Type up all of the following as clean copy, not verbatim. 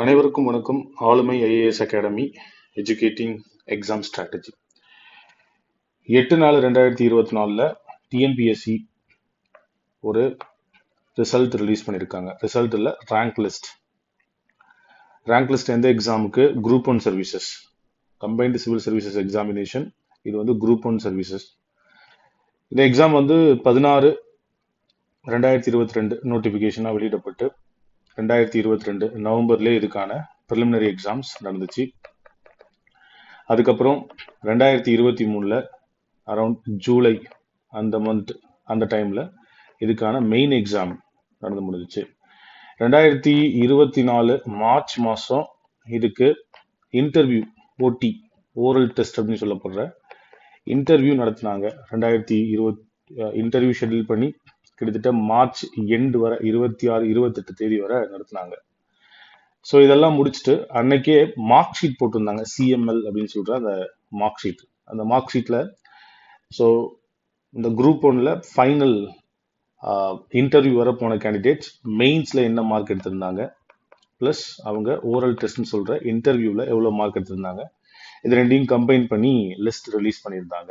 அனைவருக்கும் வணக்கம். ஆளுமை IAS academy educating exam strategy 8/4/2024 TNPSC ஒரு ரிசல்ட் ரிலீஸ் பண்ணியிருக்காங்க. ரிசல்ட் இல்லை, ரேங்க் லிஸ்ட். எந்த எக்ஸாமுக்கு? Group 1 services, combined civil services examination. இது வந்து குரூப் 1 சர்வீசஸ். இந்த எக்ஸாம் 16/2022 நோட்டிஃபிகேஷனாக வெளியிடப்பட்டு 2022 நவம்பர்லேயே இதுக்கான ப்ரிலிமினரி எக்ஸாம்ஸ் நடந்துச்சு. அதுக்கப்புறம் 2023 அரௌண்ட் ஜூலை அந்த டைமில் இதுக்கான மெயின் எக்ஸாம் நடந்து முடிஞ்சிச்சு. 2024 மார்ச் மாதம் இதுக்கு இன்டர்வியூ, ஓரல் டெஸ்ட் அப்படின்னு சொல்லப்படுற இன்டர்வியூ நடத்தினாங்க. 2020 இன்டர்வியூ ஷெட்யூல் பண்ணி கிட்டத்தட்ட மார்ச் எண்டு வரை 26, 28 தேதி வரை நடத்தினாங்க. ஸோ இதெல்லாம் முடிச்சுட்டு அன்னைக்கே மார்க் ஷீட் போட்டிருந்தாங்க. சிஎம்எல் அப்படின்னு சொல்ற அந்த மார்க் ஷீட். அந்த மார்க் ஷீட்ல ஸோ இந்த குரூப் 1ல ஃபைனல் இன்டர்வியூ வர போன கேண்டிடேட்ஸ் மெயின்ஸ்ல என்ன மார்க் எடுத்திருந்தாங்க, பிளஸ் அவங்க ஓரல் டெஸ்ட்னு சொல்ற இன்டர்வியூல எவ்வளோ மார்க் எடுத்திருந்தாங்க, இது ரெண்டையும் கம்பைன் பண்ணி லிஸ்ட் ரிலீஸ் பண்ணியிருந்தாங்க.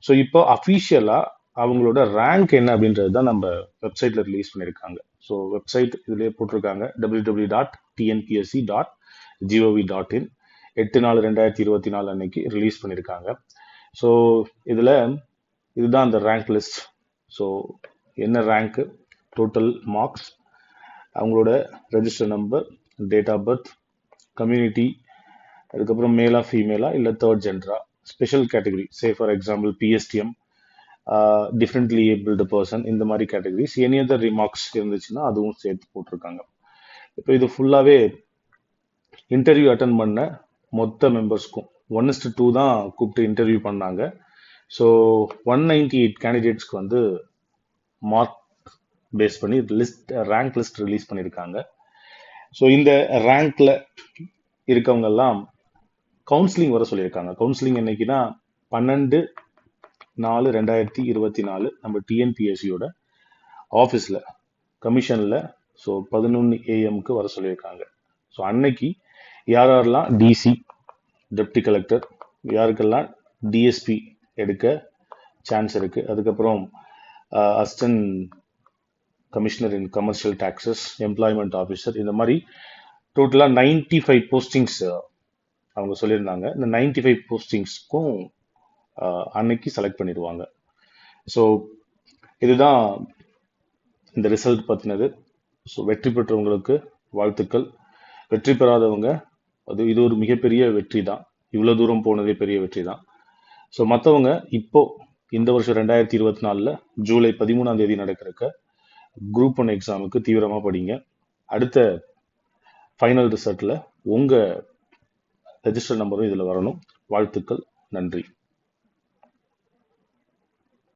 ஸோ இப்போ அஃபீஷியலா அவங்களோட ரேங்க் என்ன அப்படின்றது தான் நம்ம வெப்சைட்ல ரிலீஸ் பண்ணியிருக்காங்க. ஸோ வெப்சைட் இதுலேயே போட்டிருக்காங்க, www.tnpsc.gov.in 8/4/2024 அன்னைக்கு ரிலீஸ் பண்ணியிருக்காங்க. ஸோ இதுதான் அந்த ரேங்க் லிஸ்ட். ஸோ என்ன ரேங்க்கு, டோட்டல் மார்க்ஸ், அவங்களோட register number, date of birth, community, அதுக்கப்புறம் மேலா ஃபீமேலா இல்லை தேர்ட் ஜெண்டரா, special category, say for example PSTM, differently abled person, இந்த மாதிரி கேட்டகரிஸ், எனி அதர் ரிமார்க்ஸ் இருந்துச்சுன்னா அதுவும் சேர்த்து போட்டிருக்காங்க. இப்போ இது ஃபுல்லாகவே இன்டர்வியூ அட்டன் பண்ண மொத்த மெம்பர்ஸ்க்கும் 1:2 தான் கூப்பிட்டு இன்டர்வியூ பண்ணாங்க. ஸோ 198 கேண்டிடேட்ஸ்க்கு மார்க் பேஸ் பண்ணி ரேங்க் லிஸ்ட் ரிலீஸ் பண்ணியிருக்காங்க. ஸோ இந்த ரேங்க்ல இருக்கவங்க எல்லாம் கவுன்சிலிங் வர சொல்லியிருக்காங்க. கவுன்சிலிங் என்னைக்குன்னா 12/4/2024 நம்ம டிஎன்பிஎஸ்சியோட ஆஃபீஸில் கமிஷனில் ஸோ 11 AM வர சொல்லியிருக்காங்க. ஸோ அன்னைக்கு யாரெல்லாம் டிசி, டெப்டி கலெக்டர், யாருக்கெல்லாம் டிஎஸ்பி எடுக்க சான்ஸ் இருக்கு, அதுக்கப்புறம் அசிஸ்டன்ட் கமிஷனர் இன் கமர்ஷியல் டாக்ஸஸ், எம்ப்ளாய்மெண்ட் ஆஃபீஸர், இந்த மாதிரி டோட்டலாக 95 போஸ்டிங்ஸ் அவங்க சொல்லியிருந்தாங்க. இந்த 95 போஸ்டிங்ஸ்க்கும் அன்னைக்கு செலக்ட் பண்ணிடுவாங்க. ஸோ இதுதான் இந்த ரிசல்ட் பற்றினது. ஸோ வெற்றி பெற்றவங்களுக்கு வாழ்த்துக்கள். வெற்றி பெறாதவங்க இது ஒரு மிகப்பெரிய வெற்றி தான். இவ்வளோ தூரம் போனதே பெரிய வெற்றி தான். ஸோ மற்றவங்க இப்போ இந்த வருஷம் 2024 ஜூலை 13ஆம் தேதி நடக்கிறக்க குரூப் 1 எக்ஸாமுக்கு தீவிரமாக படிங்க. அடுத்த ஃபைனல் ரிசல்ட்டில் உங்கள் ரெஜிஸ்டர் நம்பரும் இதில் வரணும். வாழ்த்துக்கள். நன்றி.